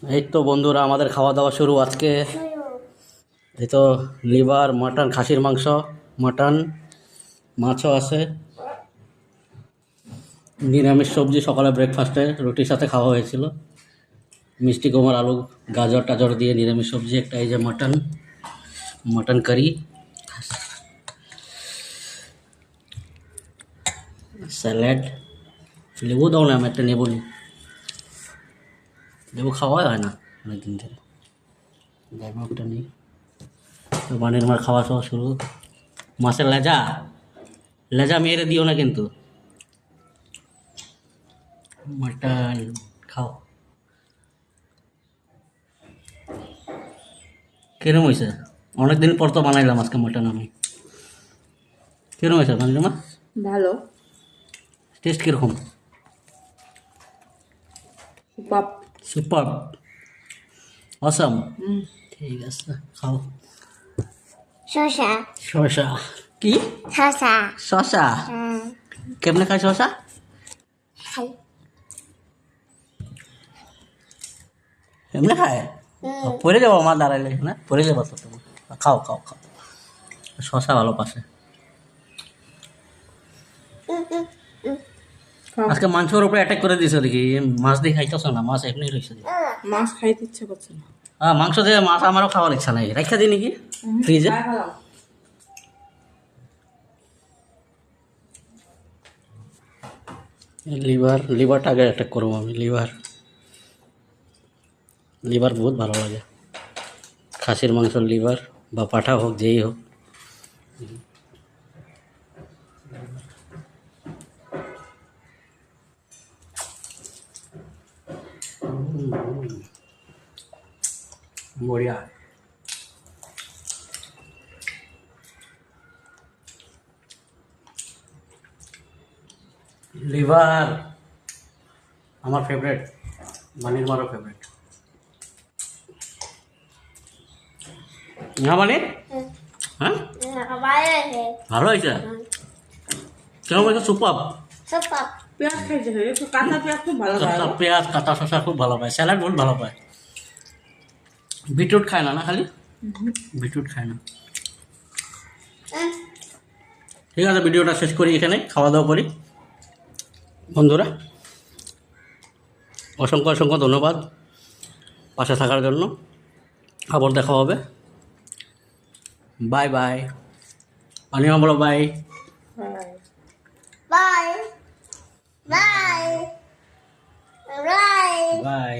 এই তো বন্ধুরা আমাদের খাওয়া দাওয়া শুরু আজকে। এই তো লিভার, মাটন, খাসির মাংস, মাটন, মাছও আছে, নিরামিষ সবজি। সকালে ব্রেকফাস্টে রুটির সাথে খাওয়া হয়েছিল, মিষ্টি কুমড়, আলু, গাজর টাজর দিয়ে নিরামিষ সবজি একটা। এই যে মাটন, মাটন কারি, স্যালাড। লেবু দাও না, আমি একটা নেবো নি, লেবু খাওয়াই হয় না অনেকদিন ধরে। লেবু একটা নেই। তো বানের মার খাওয়া খাওয়া শুরু। মাছের লেজা, লেজা মেরে দিও না কিন্তু। মাটন খাও। কিরম হয়েছে? অনেকদিন পর তো বানাইলাম আজকে মাটন আমি। কিরম হয়েছে বানিলাম? ভালো। টেস্ট কিরকম? বাপ। Super, awesome. ঠিক আছে, খাও। শসা শসা কি? শসা শসা কেমনে খায় শসা? খাই এমনি খায়? পড়ে যাবো আমার দাঁড়াইলে, না পড়ে যাবো তো তুমি। খাও খাও খাও, শসা ভালো পাশে। আজকে মাংসের উপরে অ্যাটাক করে দিয়েছে দেখি। মাছ দিয়ে খাইতেছ না, মাছ এমনি রয়েছে। মাছ খাইতে ইচ্ছে করছে না। হ্যাঁ, মাংস দিয়ে মাছ আমারও খাওয়ার ইচ্ছা নাই। রাখা দিই নাকি ফ্রিজে? লিভার, লিভারটা আগে অ্যাটাক করবো আমি। লিভার, লিভার বহুত ভালো লাগে। খাসির মাংসর লিভার বা পাঠা হোক, যেই হোক। বঢ়িয়া। লিভার আমার ফেভারিট, মানির মারও ফেভারিট। না মানে হ্যাঁ ভালো হয়েছে। কেমন হয়েছে? সুপার। পেঁয়াজ খাইতে হয়, একটু কাঁচা পেঁয়াজ খুব ভালো কাঁচা লাগে। পেঁয়াজ, কাঁচা শসা খুব ভালো পায়। স্যালাড বহুত ভালো পায়। বিটরুট খায় না, না খালি বিটরুট খায় না। ঠিক আছে, ভিডিওটা শেষ করি এখানে, খাওয়া দাওয়া করি। বন্ধুরা অসংখ্য অসংখ্য ধন্যবাদ পাশে থাকার জন্য। আবার দেখা হবে। Bye bye. পানিও বলো bye. Bye bye bye by.